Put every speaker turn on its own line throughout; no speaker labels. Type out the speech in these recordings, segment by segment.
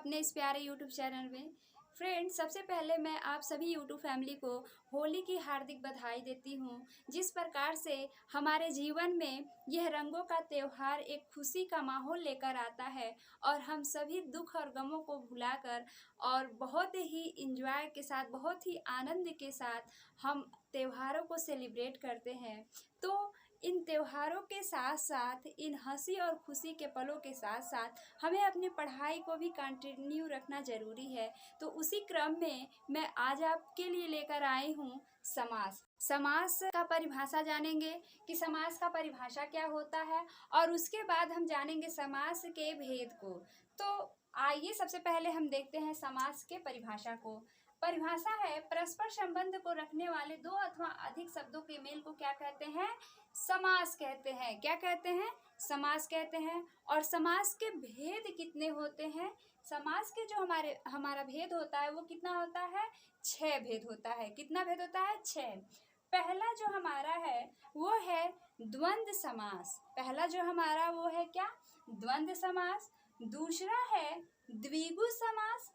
अपने इस प्यारे यूट्यूब चैनल में। फ्रेंड्स, सबसे पहले मैं आप सभी यूट्यूब फैमिली को होली की हार्दिक बधाई देती हूँ। जिस प्रकार से हमारे जीवन में यह रंगों का त्यौहार एक खुशी का माहौल लेकर आता है और हम सभी दुख और गमों को भुलाकर और बहुत ही इंजॉय के साथ, बहुत ही आनंद के साथ हम त्योहारों को सेलिब्रेट करते हैं। तो इन त्योहारों के साथ साथ, इन हंसी और खुशी के पलों के साथ साथ हमें अपनी पढ़ाई को भी कंटिन्यू रखना ज़रूरी है। तो उसी क्रम में मैं आज आपके लिए लेकर आई हूँ समास। समास का परिभाषा जानेंगे कि समास का परिभाषा क्या होता है, और उसके बाद हम जानेंगे समास के भेद को। तो आइए सबसे पहले हम देखते हैं समास के परिभाषा को। परिभाषा है, परस्पर संबंध को रखने वाले दो अथवा अधिक शब्दों के मेल को क्या कहते हैं? समास कहते हैं। क्या कहते हैं? समास कहते हैं। और समास के भेद कितने होते हैं? समास के जो हमारा भेद होता है वो कितना होता है? 6 भेद होता है। कितना भेद होता है? 6। पहला जो हमारा है वो है द्वंद्व समास। पहला जो हमारा वो है क्या? द्वंद्व समास। दूसरा है द्विगु समास,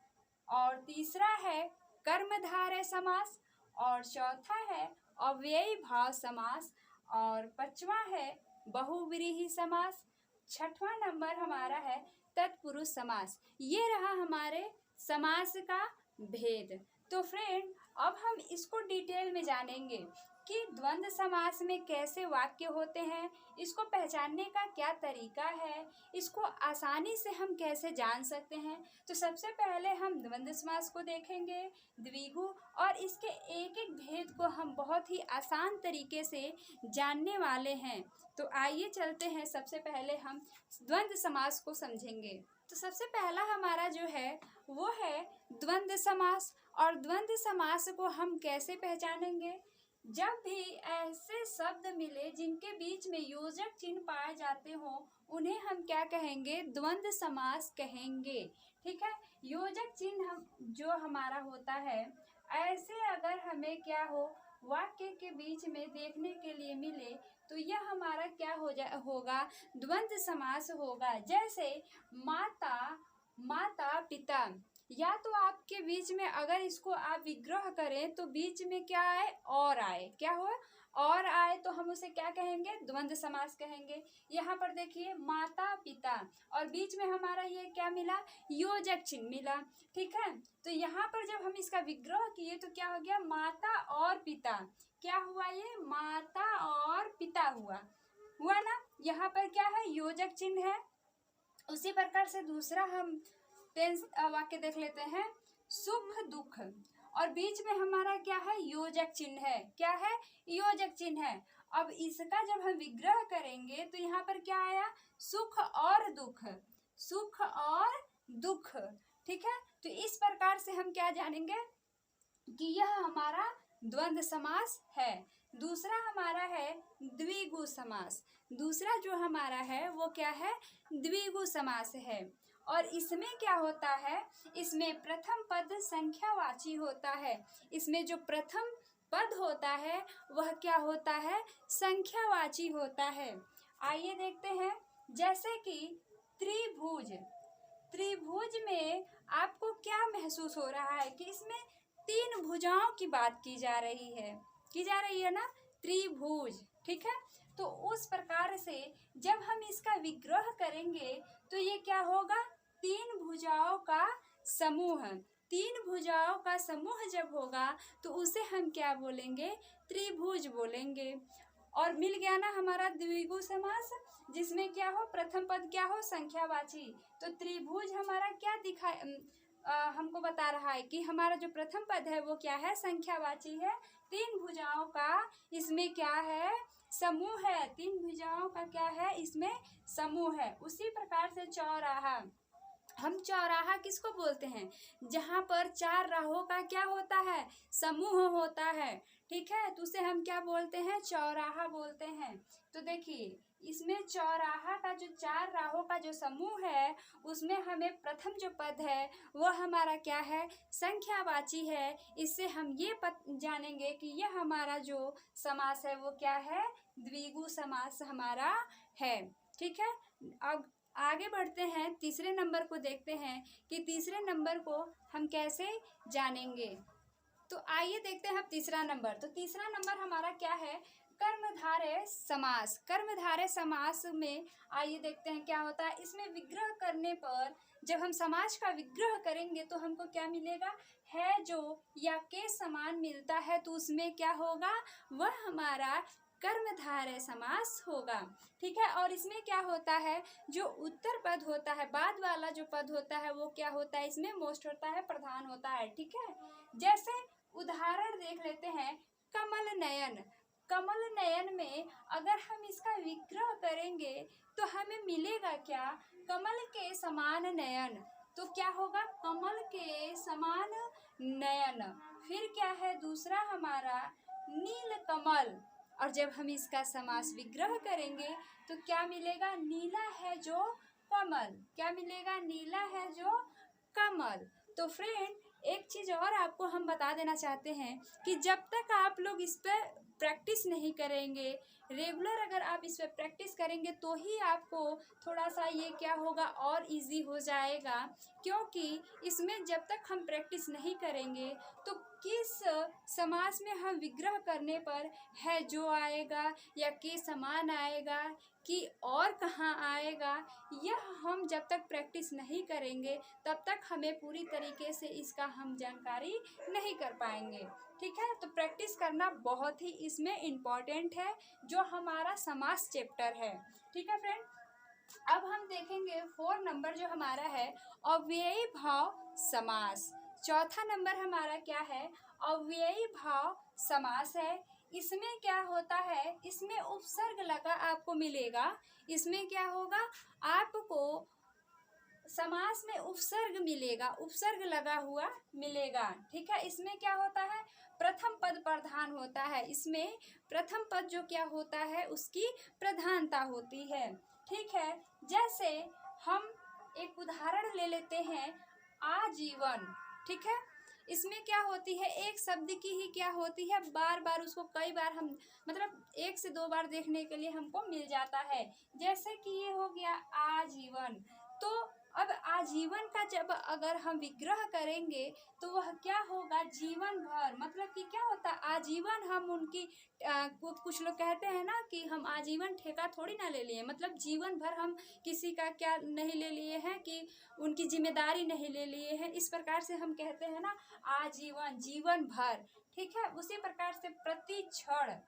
और तीसरा है कर्मधारय समास, और चौथा है अव्ययी भाव समास, और पांचवा है बहुव्रीहि समास। छठवां नंबर हमारा है तत्पुरुष समास। ये रहा हमारे समास का भेद। तो फ्रेंड, अब हम इसको डिटेल में जानेंगे कि द्वंद्व समास में कैसे वाक्य होते हैं, इसको पहचानने का क्या तरीका है, इसको आसानी से हम कैसे जान सकते हैं। तो सबसे पहले हम द्वंद्व समास को देखेंगे, द्विगु, और इसके एक एक भेद को हम बहुत ही आसान तरीके से जानने वाले हैं। तो आइए चलते हैं, सबसे पहले हम द्वंद्व समास को समझेंगे। तो सबसे पहला हमारा जो है वो है द्वंद्व समास। और द्वंद्व समास को हम कैसे पहचानेंगे? जब भी ऐसे शब्द मिले जिनके बीच में योजक चिन्ह पाए जाते हो, उन्हें हम क्या कहेंगे? द्वंद्व समास कहेंगे। ठीक है। योजक चिन्ह जो हमारा होता है, ऐसे अगर हमें क्या हो, वाक्य के बीच में देखने के लिए मिले, तो यह हमारा क्या होगा? द्वंद्व समास होगा। जैसे माता, माता पिता, या तो आपके बीच में अगर इसको आप विग्रह करें तो बीच में क्या आए? और आए। क्या हो? और आए, तो हम उसे क्या कहेंगे? द्वंद्व समास कहेंगे। यहाँ पर देखिए माता पिता, और बीच में हमारा ये क्या मिला? योजक चिन्ह मिला। ठीक है। तो यहाँ पर जब हम इसका विग्रह किए तो क्या हो गया? माता और पिता। क्या हुआ? ये माता और पिता हुआ ना। यहाँ पर क्या है? योजक चिन्ह है। उसी प्रकार से दूसरा हम टेंस वाक्य देख लेते हैं, सुख दुख, और बीच में हमारा क्या है? योजक चिन्ह है। क्या है? योजक चिन्ह है। अब इसका जब हम विग्रह करेंगे तो यहाँ पर क्या आया? सुख और दुख। सुख और दुख। ठीक है। तो इस प्रकार से हम क्या जानेंगे कि यह हमारा द्वंद्व समास है। दूसरा हमारा है द्विगु समास। दूसरा जो हमारा है वो क्या है? द्विगु समास है। और इसमें क्या होता है? इसमें प्रथम पद संख्यावाची होता है। इसमें जो प्रथम पद होता है वह क्या होता है? संख्यावाची होता है। आइए देखते हैं, जैसे कि त्रिभुज। त्रिभुज में आपको क्या महसूस हो रहा है कि इसमें 3 भुजाओं की बात की जा रही है ना? त्रिभुज। ठीक है। तो उस प्रकार से जब हम इसका विग्रह करेंगे तो ये क्या होगा? 3 भुजाओं का समूह। 3 भुजाओं का समूह जब होगा तो उसे हम क्या बोलेंगे? त्रिभुज बोलेंगे। और मिल गया ना हमारा द्विगु समास, जिसमें क्या हो? प्रथम पद क्या हो? संख्यावाची। तो त्रिभुज हमारा क्या हमको बता रहा है कि हमारा जो प्रथम पद है वो क्या है? संख्यावाची है। 3 भुजाओं का इसमें क्या है? समूह है। 3 भुजाओं का क्या है? इसमें समूह है। उसी प्रकार से चौराहा। हम चौराहा किसको बोलते हैं? जहाँ पर 4 राहों का क्या होता है? समूह होता है। ठीक है। तो उसे हम क्या बोलते हैं? चौराहा बोलते हैं। तो देखिए, इसमें चौराहा का जो 4 राहों का जो समूह है, उसमें हमें प्रथम जो पद है वह हमारा क्या है? संख्यावाची है। इससे हम ये जानेंगे कि यह हमारा जो समास है वो क्या है? द्विगु समास हमारा है। ठीक है। अब आगे बढ़ते हैं, तीसरे नंबर को देखते हैं कि तीसरे नंबर को हम कैसे जानेंगे। तो आइए देखते हैं अब तीसरा नंबर। तो तीसरा नंबर हमारा क्या है, कर्मधारय समास। कर्मधारय समास में आइए देखते हैं क्या होता है। इसमें विग्रह करने पर जब हम समास का विग्रह करेंगे तो हमको क्या मिलेगा, है जो या के समान मिलता है, तो उसमें क्या होगा, वह हमारा कर्मधारय समास होगा। ठीक है। और इसमें क्या होता है, जो उत्तर पद होता है, बाद वाला जो पद होता है वो क्या होता है, इसमें मोस्ट होता है, प्रधान होता है। ठीक है। जैसे उदाहरण देख लेते हैं, कमल नयन। कमल नयन में अगर हम इसका विग्रह करेंगे तो हमें मिलेगा क्या, कमल के समान नयन। तो क्या होगा, कमल के समान नयन। फिर क्या है दूसरा हमारा, नील कमल। और जब हम इसका समास विग्रह करेंगे तो क्या मिलेगा, नीला है जो कमल। क्या मिलेगा, नीला है जो कमल। तो फ्रेंड एक चीज़ और आपको हम बता देना चाहते हैं कि जब तक आप लोग इस पर प्रैक्टिस नहीं करेंगे, रेगुलर अगर आप इस पर प्रैक्टिस करेंगे तो ही आपको थोड़ा सा ये क्या होगा, और इजी हो जाएगा। क्योंकि इसमें जब तक हम प्रैक्टिस नहीं करेंगे तो किस समास में हम विग्रह करने पर है जो आएगा या के समान आएगा कि और कहाँ आएगा, यह हम जब तक प्रैक्टिस नहीं करेंगे तब तक हमें पूरी तरीके से इसका हम जानकारी नहीं कर पाएंगे। ठीक है। तो प्रैक्टिस करना बहुत ही इसमें इम्पॉर्टेंट है, जो हमारा समास चैप्टर है। ठीक है फ्रेंड। अब हम देखेंगे 4 नंबर जो हमारा है, अव्ययी भाव समास। चौथा नंबर हमारा क्या है, अव्ययी भाव समास है। इसमें क्या होता है, इसमें उपसर्ग लगा आपको मिलेगा। इसमें क्या होगा, आपको समास में उपसर्ग मिलेगा, उपसर्ग लगा हुआ मिलेगा। ठीक है। इसमें क्या होता है, प्रथम पद प्रधान होता है। इसमें प्रथम पद जो क्या होता है, उसकी प्रधानता होती है। ठीक है। जैसे हम एक उदाहरण ले लेते हैं, आजीवन। ठीक है। इसमें क्या होती है, एक शब्द की ही क्या होती है, बार बार उसको कई बार हम मतलब 1 से 2 बार देखने के लिए हमको मिल जाता है। जैसे कि ये हो गया आजीवन। तो अब आजीवन का जब अगर हम विग्रह करेंगे तो वह क्या होगा, जीवन भर। मतलब कि क्या होता है, आजीवन हम उनकी कुछ लोग कहते हैं ना कि हम आजीवन ठेका थोड़ी ना ले लिए, मतलब जीवन भर हम किसी का क्या नहीं ले लिए हैं, कि उनकी जिम्मेदारी नहीं ले लिए हैं। इस प्रकार से हम कहते हैं ना आजीवन, जीवन भर। ठीक है। उसी प्रकार से प्रति क्षण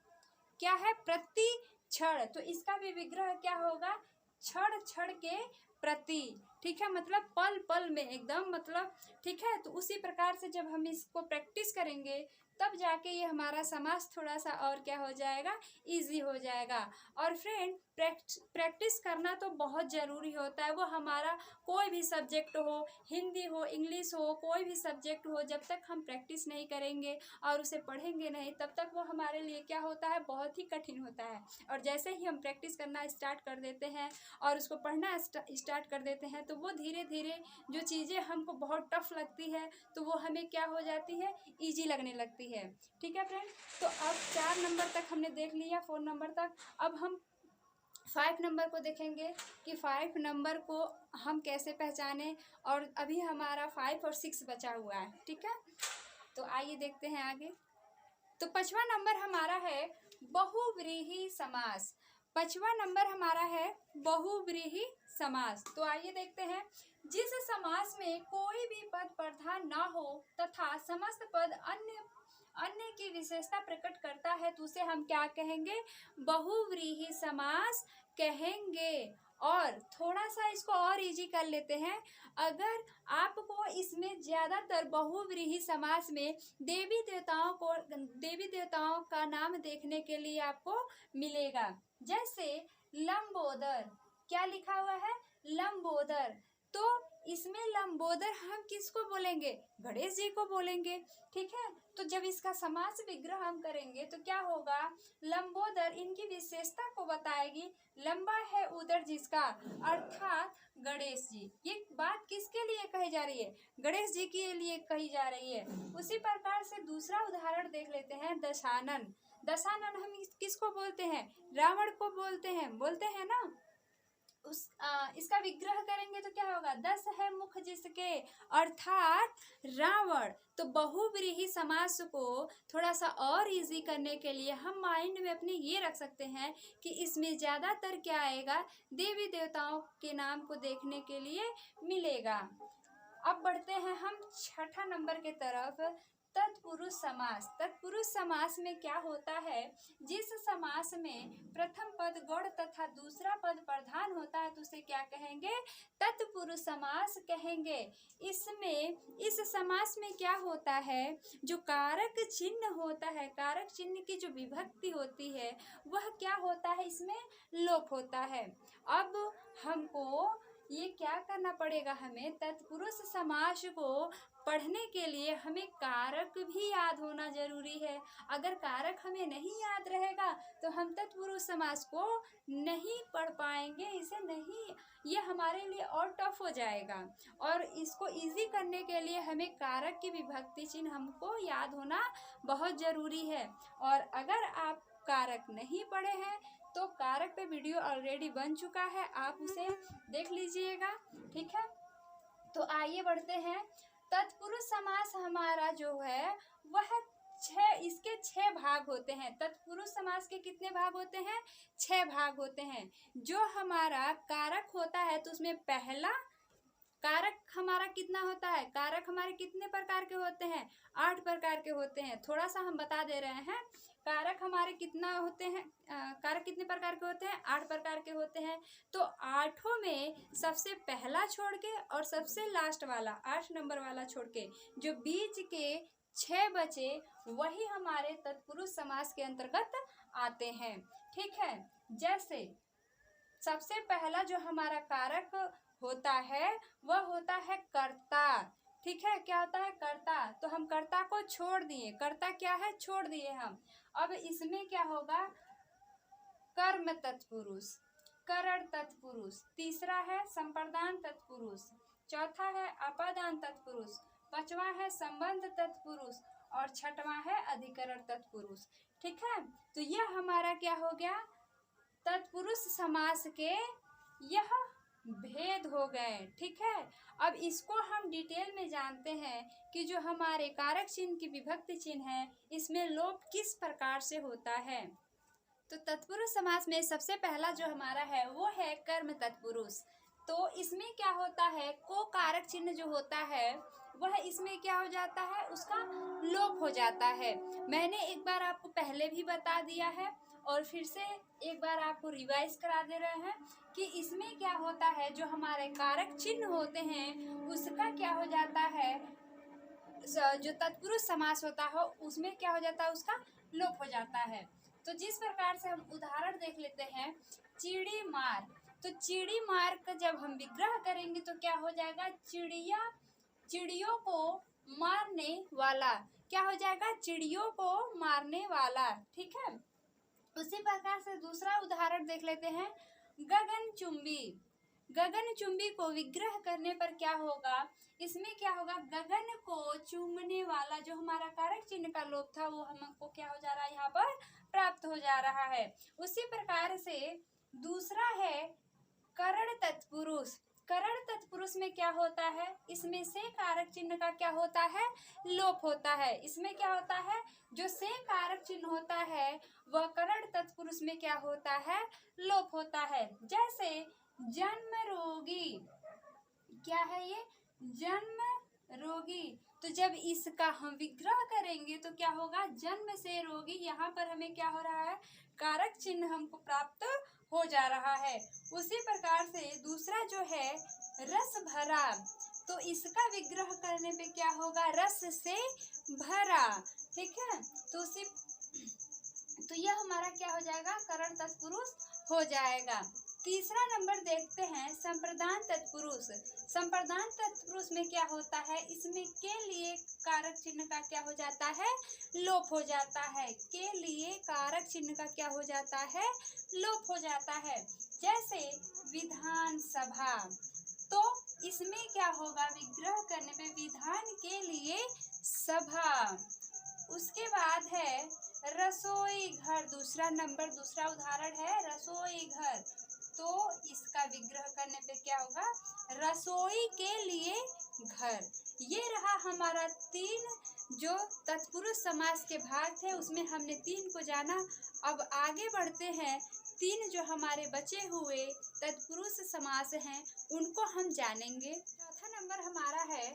क्या है, प्रति क्षण। तो इसका भी विग्रह क्या होगा, क्षण क्षण के प्रति। ठीक है। मतलब पल पल में एकदम, मतलब ठीक है। तो उसी प्रकार से जब हम इसको प्रैक्टिस करेंगे तब जाके ये हमारा समास थोड़ा सा और क्या हो जाएगा, इजी हो जाएगा। और फ्रेंड प्रैक्टिस करना तो बहुत ज़रूरी होता है। वो हमारा कोई भी सब्जेक्ट हो, हिंदी हो, इंग्लिश हो, कोई भी सब्जेक्ट हो, जब तक हम प्रैक्टिस नहीं करेंगे और उसे पढ़ेंगे नहीं तब तक वो हमारे लिए क्या होता है, बहुत ही कठिन होता है। और जैसे ही हम प्रैक्टिस करना स्टार्ट कर देते हैं और उसको पढ़ना स्टार्ट कर देते हैं तो वो धीरे धीरे जो चीज़ें हमको बहुत टफ लगती है तो वो हमें क्या हो जाती है, ईजी लगने लगती है। ठीक है फ्रेंड। तो अब 4 नंबर तक हमने देख लिया, 4 नंबर तक। अब हम 5 नंबर को देखेंगे कि 5 नंबर को हम कैसे पहचाने। और अभी हमारा 5 और 6 बचा हुआ है। ठीक है। तो आइए देखते हैं आगे। तो 5वां नंबर हमारा है बहुव्रीहि समास। 5वां नंबर हमारा है बहुव्रीहि समास। तो आइए देखते हैं, जिस समास में कोई भी पद प्रधान ना हो तथा समस्त पद अन्य अन्य की विशेषता प्रकट करता है तो उसे हम क्या कहेंगे, बहुव्रीहि समास कहेंगे। और थोड़ा सा इसको और इजी कर लेते हैं। अगर आपको इसमें ज़्यादातर बहुव्रीहि समास में देवी देवताओं का नाम देखने के लिए आपको मिलेगा। जैसे लंबोदर, क्या लिखा हुआ है, लंबोदर। तो इसमें लंबोदर हम किसको बोलेंगे, गणेश जी को बोलेंगे। ठीक है। तो जब इसका समास विग्रह हम करेंगे तो क्या होगा, लंबोदर इनकी विशेषता को बताएगी। लंबा है उदर जिसका, अर्थात गणेश जी। ये बात किसके लिए कही जा रही है, गणेश जी के लिए कही जा रही है। उसी प्रकार से दूसरा उदाहरण देख लेते हैं, दशानन। दशानन हम किसको बोलते हैं, रावण को बोलते हैं ना। इसका विग्रह करेंगे तो क्या होगा, 10 है मुख जिसके, अर्थात रावण। तो बहुव्रीहि समास को थोड़ा सा और इजी करने के लिए हम माइंड में अपने ये रख सकते हैं कि इसमें ज्यादातर क्या आएगा, देवी देवताओं के नाम को देखने के लिए मिलेगा। अब बढ़ते हैं हम छठा नंबर के तरफ, तत्पुरुष समास। तत्पुरुष समास में क्या होता है, जिस समास में प्रथम पद गौड़ तथा दूसरा पद प्रधान होता है तो उसे क्या कहेंगे, तत्पुरुष समास कहेंगे। इसमें इस समास में क्या होता है, जो कारक चिन्ह होता है, कारक चिन्ह की जो विभक्ति होती है वह क्या होता है, इसमें लोप होता है। अब हमको ये क्या करना पड़ेगा, हमें तत्पुरुष समास को पढ़ने के लिए हमें कारक भी याद होना जरूरी है। अगर कारक हमें नहीं याद रहेगा तो हम तत्पुरुष समास को नहीं पढ़ पाएंगे, इसे नहीं, ये हमारे लिए और टफ हो जाएगा। और इसको इजी करने के लिए हमें कारक की विभक्ति चिन्ह हमको याद होना बहुत जरूरी है। और अगर आप कारक नहीं पढ़े हैं तो कारक पे वीडियो ऑलरेडी बन चुका है, आप उसे देख लीजिएगा, ठीक है। तो आइए बढ़ते हैं, तत्पुरुष समास हमारा जो है वह इसके 6 भाग होते हैं। तत्पुरुष समास के कितने भाग होते हैं, 6 भाग होते हैं। जो हमारा कारक होता है तो उसमें पहला कारक हमारा कितना होता है, कारक हमारे कितने प्रकार के होते हैं, 8 प्रकार के होते हैं। थोड़ा सा हम बता दे रहे हैं, कारक हमारे कितना होते हैं, कारक कितने प्रकार के होते हैं, 8 प्रकार के होते हैं। तो 8 में सबसे पहला छोड़ के और सबसे लास्ट वाला 8 नंबर वाला छोड़ के जो बीच के 6 बचे वही हमारे तत्पुरुष समास के अंतर्गत आते हैं, ठीक है। जैसे सबसे पहला जो हमारा कारक होता है वह होता है कर्ता, ठीक है। क्या होता है, कर्ता। तो हम कर्ता को छोड़ दिए, कर्ता क्या है, छोड़ दिए हम। अब इसमें क्या होगा, कर्म तत्पुरुष, करण तत्पुरुष, तीसरा है संप्रदान तत्पुरुष, चौथा है अपादान तत्पुरुष, पांचवा है संबंध तत्पुरुष और छठवां है अधिकरण तत्पुरुष, ठीक है। तो यह हमारा क्या हो गया, तत्पुरुष समास के यह भेद हो गए, ठीक है। अब इसको हम डिटेल में जानते हैं कि जो हमारे कारक चिन्ह की विभक्ति चिन्ह है इसमें लोप किस प्रकार से होता है। तो तत्पुरुष समास में सबसे पहला जो हमारा है वो है कर्म तत्पुरुष। तो इसमें क्या होता है, को कारक चिन्ह जो होता है वह इसमें क्या हो जाता है, उसका लोप हो जाता है। मैंने एक बार आपको पहले भी बता दिया है और फिर से एक बार आपको रिवाइज करा दे रहे हैं कि इसमें क्या होता है, जो हमारे कारक चिन्ह होते हैं उसका क्या हो जाता है, जो तत्पुरुष समास होता है उसमें क्या हो जाता है, उसका लोप हो जाता है। तो जिस प्रकार से हम उदाहरण देख लेते हैं, चिड़ी मार। तो चिड़ी मार का जब हम विग्रह करेंगे तो क्या हो जाएगा, चिड़ियों को मारने वाला, क्या हो जाएगा, चिड़ियों को मारने वाला, ठीक है। उसी प्रकार से दूसरा उदाहरण देख लेते हैं, गगनचुंबी। गगनचुंबी को विग्रह करने पर क्या होगा, इसमें क्या होगा, गगन को चूमने वाला, जो हमारा कारक चिन्ह का लोप था वो हमको क्या हो जा रहा है, यहाँ पर प्राप्त हो जा रहा है। उसी प्रकार से दूसरा है करण तत्पुरुष। करण तत्पुरुष में क्या होता है, इसमें से कारक चिन्ह का क्या होता है, लोप होता है। इसमें क्या होता है, जो से कारक चिन्ह होता है वह करण तत्पुरुष में क्या होता है, लोप होता है। जैसे जन्म रोगी, क्या है ये, जन्म रोगी। तो जब इसका हम विग्रह करेंगे तो क्या होगा, जन्म से रोगी, यहाँ पर हमें क्या हो रहा है, कारक चिन्ह हमको प्राप्त हो जा रहा है। उसी प्रकार से दूसरा जो है रस भरा, तो इसका विग्रह करने पे क्या होगा, रस से भरा, ठीक है। तो यह हमारा क्या हो जाएगा, करण तत्पुरुष हो जाएगा। तीसरा नंबर देखते हैं संप्रदान तत्पुरुष। संप्रदान तत्पुरुष में क्या होता है, इसमें के लिए कारक चिन्ह का क्या हो जाता है, लोप हो जाता है। के लिए कारक चिन्ह का क्या हो जाता है, लोप हो जाता है। जैसे विधान सभा, तो इसमें क्या होगा, विग्रह करने पे विधान के लिए सभा। उसके बाद है रसोई घर, दूसरा उदाहरण है रसोई घर। तो इसका विग्रह करने पे क्या होगा, रसोई के लिए घर। ये रहा हमारा 3 जो तत्पुरुष समास के भाग थे, उसमें हमने 3 को जाना। अब आगे बढ़ते हैं, 3 जो हमारे बचे हुए तत्पुरुष समास हैं उनको हम जानेंगे। चौथा नंबर हमारा है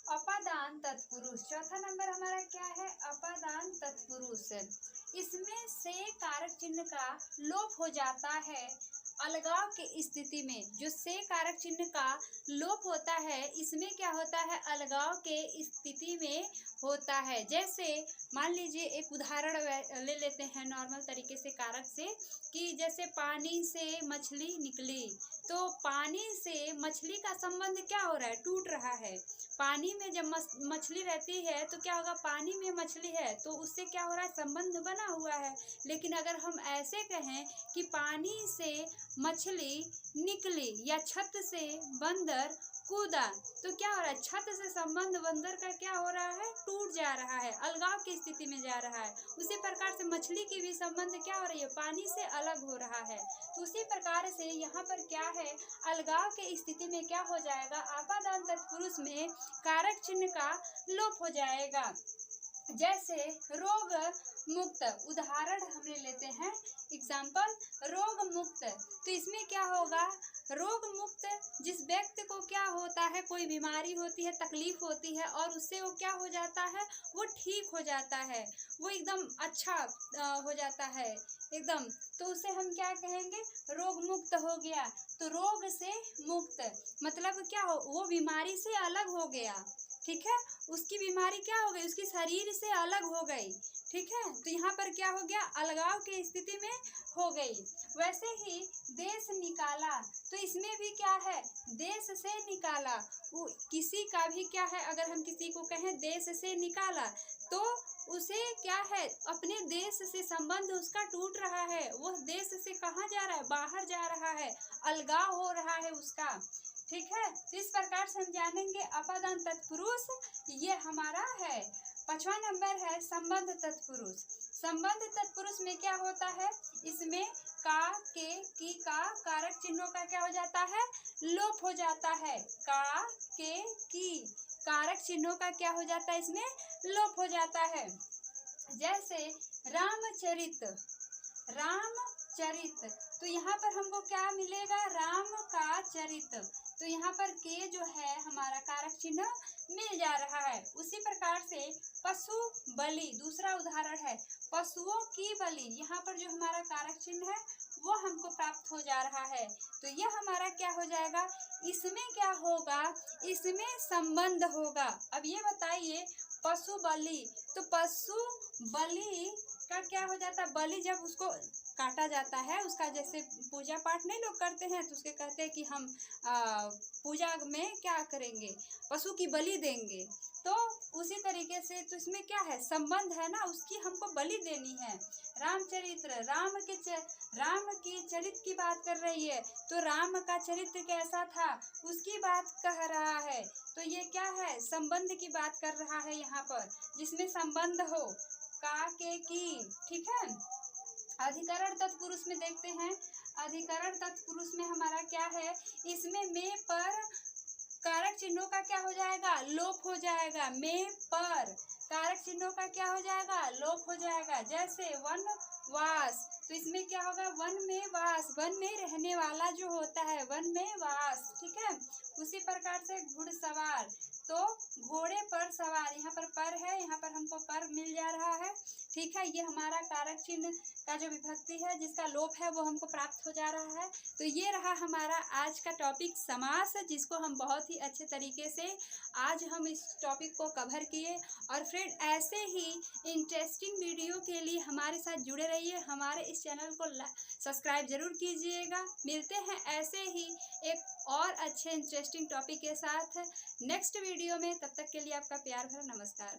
अपादान तत्पुरुष। चौथा नंबर हमारा क्या है, अपादान तत्पुरुष। इसमें से कारक चिन्ह का लोप हो जाता है अलगाव की स्थिति में। जो से कारक चिन्ह का लोप होता है, इसमें क्या होता है, अलगाव के स्थिति में होता है। जैसे मान लीजिए एक उदाहरण ले लेते हैं नॉर्मल तरीके से कारक से, कि जैसे पानी से मछली निकली, तो पानी से मछली का संबंध क्या हो रहा है, टूट रहा है। पानी में जब मछली रहती है तो क्या होगा, पानी में मछली है तो उससे क्या हो रहा है, संबंध बना हुआ है। लेकिन अगर हम ऐसे कहें कि पानी से मछली निकली या छत से बंदर कूदा, तो क्या हो रहा है, छत से संबंध बंदर का क्या हो रहा है, टूट जा रहा है, अलगाव की स्थिति में जा रहा है। उसी प्रकार से मछली की भी संबंध क्या हो रही है, पानी से अलग हो रहा है। तो उसी प्रकार से यहाँ पर क्या है, अलगाव के स्थिति में क्या हो जाएगा, आपादान तत्पुरुष में कारक चिन्ह का लोप हो जाएगा। जैसे रोग मुक्त, उदाहरण हमने लेते हैं एग्जाम्पल, रोग मुक्त। तो इसमें क्या होगा, रोग मुक्त जिस व्यक्ति को क्या होता है, कोई बीमारी होती है, तकलीफ होती है और उससे वो क्या हो जाता है, वो ठीक हो जाता है, वो एकदम अच्छा हो जाता है एकदम, तो उसे हम क्या कहेंगे, रोग मुक्त हो गया। तो रोग से मुक्त मतलब क्या हो, वो बीमारी से अलग हो गया, ठीक है, उसकी बीमारी क्या हो गई, उसकी शरीर से अलग हो गई, ठीक है। तो यहाँ पर क्या हो गया, अलगाव की स्थिति में हो गई। वैसे ही देश निकाला, तो इसमें भी क्या है, देश से निकाला, वो किसी का भी क्या है, अगर हम किसी को कहें देश से निकाला, तो उसे क्या है, अपने देश से संबंध उसका टूट रहा है, वो देश से कहाँ जा रहा है, बाहर जा रहा है, अलगाव हो रहा है उसका, ठीक है। तो इस प्रकार से हम जानेंगे अपादान तत्पुरुष ये हमारा है। 5वां नंबर है संबंध तत्पुरुष। संबंध तत्पुरुष में क्या होता है, इसमें का, के, की का कारक चिन्हों का क्या हो जाता है, लोप हो जाता है। का, के, की कारक चिन्हों का क्या हो जाता है, इसमें लोप हो जाता है। जैसे रामचरित, रामचरित, तो यहाँ पर हमको क्या मिलेगा, राम का चरित, तो यहाँ पर के जो है हमारा कारक चिन्ह मिल जा रहा है। उसी प्रकार से पशु बलि, दूसरा उदाहरण है पशुओं की बलि, यहाँ पर जो हमारा कारक चिन्ह है वो हमको प्राप्त हो जा रहा है। तो यह हमारा क्या हो जाएगा, इसमें क्या होगा, इसमें संबंध होगा। अब ये बताइए पशु बलि, तो पशु बलि का क्या हो जाता है, बलि जब उसको काटा जाता है, उसका जैसे पूजा पाठ नहीं लोग करते हैं, तो उसके कहते हैं कि हम पूजा में क्या करेंगे, पशु की बलि देंगे, तो उसी तरीके से तो इसमें क्या है, संबंध है ना, उसकी हमको बलि देनी है। रामचरित्र, राम की चरित्र की बात कर रही है, तो राम का चरित्र कैसा था उसकी बात कह रहा है, तो ये क्या है, संबंध की बात कर रहा है यहाँ पर, जिसमें संबंध हो, का, के, की, ठीक है। अधिकरण तत्पुरुष में देखते हैं, अधिकरण तत्पुरुष में हमारा क्या है, इसमें में पर कारक चिन्हों का क्या हो जाएगा, लोप हो जाएगा। में पर कारक चिन्हों का क्या हो जाएगा, लोप हो जाएगा। जैसे वनवास, तो इसमें क्या होगा, वन में वास, वन में रहने वाला जो होता है, वन में वास, ठीक है। उसी प्रकार से घुड़सवार, तो घोड़े पर सवार, यहाँ पर है, यहाँ पर हमको पर मिल जा रहा है, ठीक है। ये हमारा कारक चिन्ह का जो विभक्ति है जिसका लोप है वो हमको प्राप्त हो जा रहा है। तो ये रहा हमारा आज का टॉपिक समास, जिसको हम बहुत ही अच्छे तरीके से आज हम इस टॉपिक को कवर किए। और फ्रेंड ऐसे ही इंटरेस्टिंग वीडियो के लिए हमारे साथ जुड़े रहिए, हमारे इस चैनल को सब्सक्राइब जरूर कीजिएगा। मिलते हैं ऐसे ही एक और अच्छे इंटरेस्टिंग टॉपिक के साथ नेक्स्ट वीडियो में, तब तक के लिए आपका प्यार भरा नमस्कार।